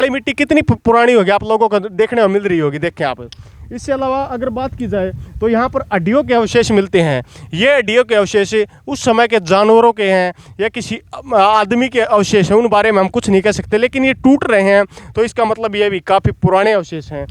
काली मिट्टी कितनी पुरानी होगी आप लोगों को देखने में मिल रही होगी, देखें आप। इससे अलावा अगर बात की जाए तो यहाँ पर हड्डियों के अवशेष मिलते हैं। ये हड्डियों के अवशेष उस समय के जानवरों के हैं या किसी आदमी के अवशेष हैं, उन बारे में हम कुछ नहीं कह सकते, लेकिन ये टूट रहे हैं तो इसका मतलब ये भी काफ़ी पुराने अवशेष हैं।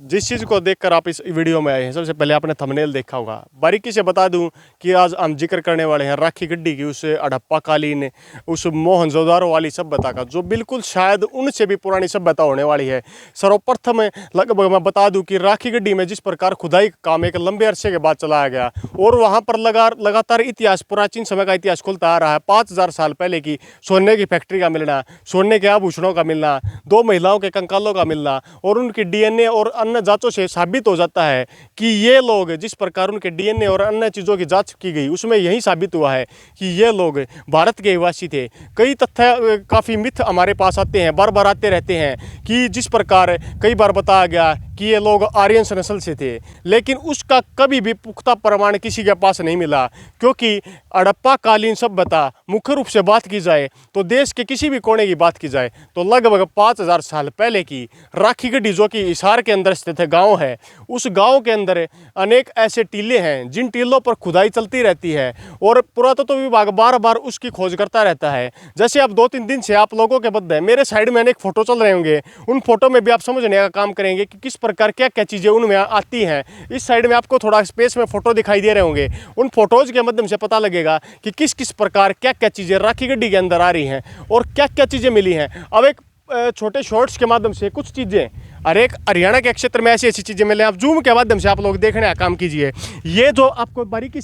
जिस चीज़ को देखकर आप इस वीडियो में आए हैं, सबसे पहले आपने थंबनेल देखा होगा। बारीकी से बता दूं कि आज हम जिक्र करने वाले हैं राखी गड्डी की, उस हड़प्पा कालीन, उस मोहनजोदारो वाली सभ्यता का, जो बिल्कुल शायद उनसे भी पुरानी सभ्यता होने वाली है। सर्वप्रथम लगभग मैं बता दूं कि राखी गड्डी में जिस प्रकार खुदाई का काम एक लंबे अरसे के बाद चलाया गया और वहाँ पर लगातार इतिहास, प्राचीन समय का इतिहास खुलता आ रहा है। 5000 साल पहले की सोने की फैक्ट्री का मिलना, सोने के आभूषणों का मिलना, 2 महिलाओं के कंकालों का मिलना और उनकी DNA और अन्य जांचों से साबित हो जाता है कि ये लोग, जिस प्रकार उनके DNA और अन्य चीज़ों की जांच की गई उसमें यही साबित हुआ है कि ये लोग भारत के निवासी थे। कई तथ्य, काफ़ी मिथ हमारे पास आते हैं, बार बार आते रहते हैं कि जिस प्रकार कई बार बताया गया कि ये लोग आर्यन नस्ल से थे, लेकिन उसका कभी भी पुख्ता प्रमाण किसी के पास नहीं मिला, क्योंकि हड़प्पा कालीन सभ्यता मुख्य रूप से बात की जाए तो देश के किसी भी कोने की बात की जाए तो लगभग 5000 साल पहले की राखी गड्डी, जो कि हिसार के अंदर स्थित है, गांव है, उस गांव के अंदर अनेक ऐसे टीले हैं जिन टीलों पर खुदाई चलती रहती है और पुरातत्व विभाग बार बार उसकी खोज करता रहता है। जैसे अब 2-3 दिन से आप लोगों के बदले मेरे साइड में अनेक फोटो चल रहे होंगे, उन फोटो में भी आप समझने का काम करेंगे कि किस प्रकार क्या क्या चीज़ें उनमें आती हैं। इस साइड में आपको थोड़ा स्पेस में फोटो दिखाई दे रहे होंगे, उन फोटोज़ के माध्यम से पता लगेगा कि किस किस प्रकार क्या क्या चीज़ें राखी गड्डी के अंदर आ रही हैं और क्या क्या चीज़ें मिली हैं। अब एक छोटे शॉर्ट्स के माध्यम से कुछ चीज़ें, और एक हरियाणा के क्षेत्र में ऐसी ऐसी चीज़ें मिले, आप जूम के माध्यम से आप लोग देखने का काम कीजिए। ये जो आपको बारीकी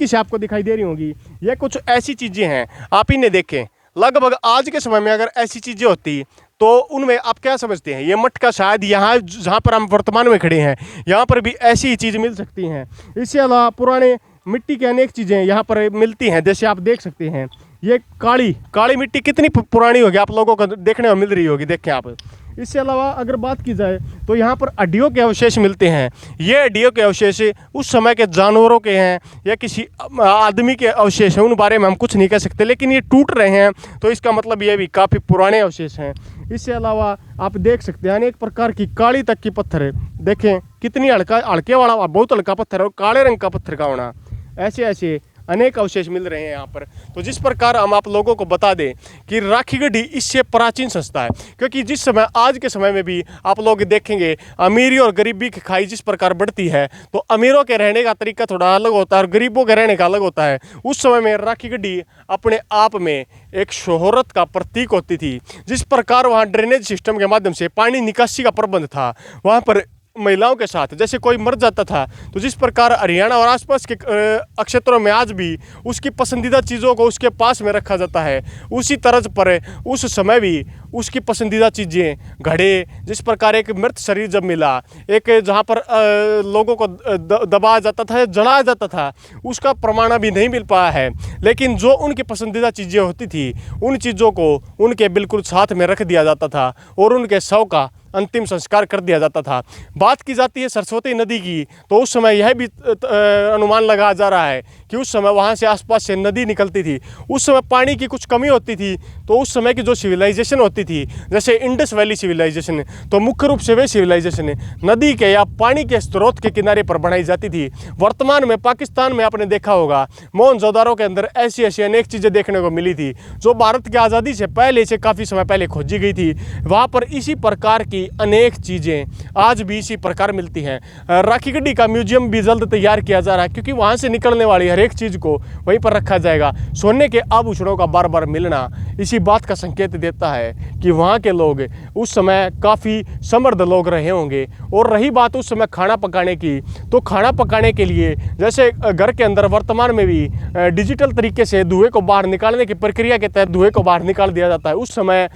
से आपको दिखाई दे रही होंगी, ये कुछ ऐसी चीज़ें हैं, आप इन्हें देखें। लगभग आज के समय में अगर ऐसी चीज़ें होती तो उनमें आप क्या समझते हैं, ये मटका शायद यहाँ जहाँ पर हम वर्तमान में खड़े हैं यहाँ पर भी ऐसी ही चीज़ मिल सकती हैं। इसके अलावा पुराने मिट्टी की अनेक चीज़ें यहाँ पर मिलती हैं, जैसे आप देख सकते हैं ये काली मिट्टी कितनी पुरानी होगी आप लोगों को देखने में मिल रही होगी, देखें आप। इससे अलावा अगर बात की जाए तो यहाँ पर हड्डियों के अवशेष मिलते हैं। ये हड्डियों के अवशेष उस समय के जानवरों के हैं या किसी आदमी के अवशेष हैं, उन बारे में हम कुछ नहीं कह सकते, लेकिन ये टूट रहे हैं तो इसका मतलब ये भी काफ़ी पुराने अवशेष हैं। इससे अलावा आप देख सकते हैं अनेक प्रकार की काली तक की पत्थर, देखें कितनी हल्के वाला, बहुत हल्का पत्थर है और काले रंग का पत्थर का होना, ऐसे ऐसे अनेक अवशेष मिल रहे हैं यहाँ पर। तो जिस प्रकार हम आप लोगों को बता दें कि राखी गड्डी इससे प्राचीन संस्था है, क्योंकि जिस समय आज के समय में भी आप लोग देखेंगे अमीरी और गरीबी की खाई जिस प्रकार बढ़ती है तो अमीरों के रहने का तरीका थोड़ा अलग होता है और गरीबों के रहने का अलग होता है। उस समय में राखी गड्डी अपने आप में एक शोहरत का प्रतीक होती थी। जिस प्रकार वहाँ ड्रेनेज सिस्टम के माध्यम से पानी निकासी का प्रबंध था, वहाँ पर महिलाओं के साथ जैसे कोई मर जाता था तो जिस प्रकार हरियाणा और आसपास के क्षेत्रों में आज भी उसकी पसंदीदा चीज़ों को उसके पास में रखा जाता है, उसी तर्ज पर उस समय भी उसकी पसंदीदा चीज़ें, घड़े, जिस प्रकार एक मृत शरीर जब मिला, एक जहाँ पर लोगों को दबाया जाता था, जलाया जाता था, उसका प्रमाण अभी नहीं मिल पाया है, लेकिन जो उनकी पसंदीदा चीज़ें होती थी उन चीज़ों को उनके बिल्कुल साथ में रख दिया जाता था और उनके शव का अंतिम संस्कार कर दिया जाता था। बात की जाती है सरस्वती नदी की, तो उस समय यह भी अनुमान लगाया जा रहा है कि उस समय वहाँ से आसपास से नदी निकलती थी। उस समय पानी की कुछ कमी होती थी, तो उस समय की जो सिविलाइजेशन होती थी, जैसे इंडस वैली सिविलाइजेशन, तो मुख्य रूप से वे सिविलाइजेशन नदी के या पानी के स्रोत के किनारे पर बनाई जाती थी। वर्तमान में पाकिस्तान में आपने देखा होगा मोहनजोदारो के अंदर ऐसी ऐसी अनेक चीज़ें देखने को मिली थी जो भारत की आज़ादी से पहले से काफ़ी समय पहले खोजी गई थी। वहाँ पर इसी प्रकार की अनेक चीज़ें आज भी इसी प्रकार मिलती हैं। राखी गड्डी का म्यूजियम भी जल्द तैयार किया जा रहा है, क्योंकि वहाँ से निकलने वाली हर एक चीज़ को वहीं पर रखा जाएगा। सोने के आभूषणों का बार बार मिलना इसी बात का संकेत देता है कि वहाँ के लोग उस समय काफ़ी समृद्ध लोग रहे होंगे। और रही बात उस समय खाना पकाने की, तो खाना पकाने के लिए जैसे घर के अंदर वर्तमान में भी डिजिटल तरीके से धुएं को बाहर निकालने की प्रक्रिया के तहत धुएं को बाहर निकाल दिया जाता है, उस समय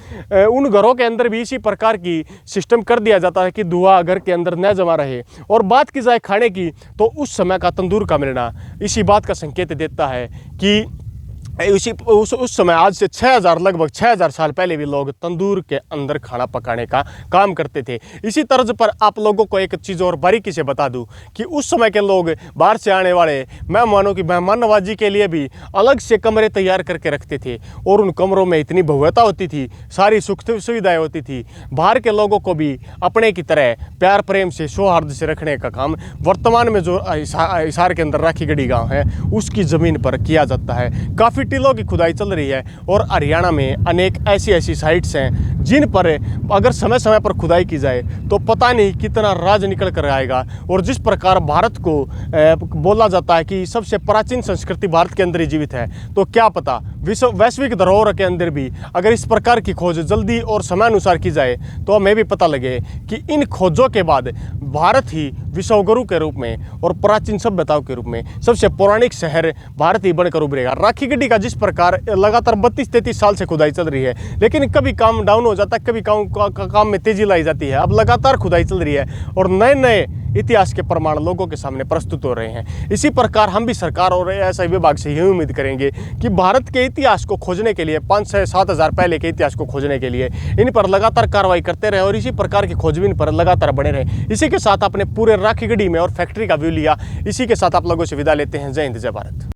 उन घरों के अंदर भी इसी प्रकार की सिस्टम कर दिया जाता है कि धुआं घर के अंदर न जमा रहे। और बात की जाए खाने की, तो उस समय का तंदूर का मिलना इसी बात का संकेत देता है कि उस समय आज से 6000 लगभग 6000 साल पहले भी लोग तंदूर के अंदर खाना पकाने का काम करते थे। इसी तर्ज पर आप लोगों को एक चीज़ और बारीकी से बता दूं कि उस समय के लोग बाहर से आने वाले मेहमानों की मेहमान नवाजी के लिए भी अलग से कमरे तैयार करके रखते थे और उन कमरों में इतनी भव्यता होती थी, सारी सुख सुविधाएँ होती थी। बाहर के लोगों को भी अपने की तरह प्यार प्रेम से सौहार्द से रखने का काम वर्तमान में जो हिसार के अंदर राखीगढ़ी गाँव है उसकी ज़मीन पर किया जाता है। काफ़ी टीलों की खुदाई चल रही है और हरियाणा में अनेक ऐसी साइट्स हैं जिन पर अगर समय समय पर खुदाई की जाए तो पता नहीं कितना राज निकल कर आएगा। और जिस प्रकार भारत को बोला जाता है कि सबसे प्राचीन संस्कृति भारत के अंदर ही जीवित है, तो क्या पता वैश्विक धरोहर के अंदर भी अगर इस प्रकार की खोज जल्दी और समयानुसार की जाए तो हमें भी पता लगे कि इन खोजों के बाद भारत ही विश्वगुरु के रूप में और प्राचीन सभ्यताओं के रूप में सबसे पौराणिक शहर भारत ही बनकर उभरेगा। राखीगढ़ी का जिस प्रकार लगातार 32-33 साल से खुदाई चल रही है, लेकिन कभी काम डाउन हो जाता है, कभी काम में तेजी लाई जाती है। अब लगातार खुदाई चल रही है और नए नए इतिहास के प्रमाण लोगों के सामने प्रस्तुत हो रहे हैं। इसी प्रकार हम भी सरकार और एसआई विभाग से यही उम्मीद करेंगे कि भारत के इतिहास को खोजने के लिए 5 से 7 हज़ार पहले के इतिहास को खोजने के लिए इन पर लगातार कार्रवाई करते रहे और इसी प्रकार की खोजबीन पर लगातार बने रहे। इसी के साथ अपने पूरे राखीगढ़ी में और फैक्ट्री का व्यू लिया। इसी के साथ आप लोगों से विदा लेते हैं। जय हिंद, जय भारत।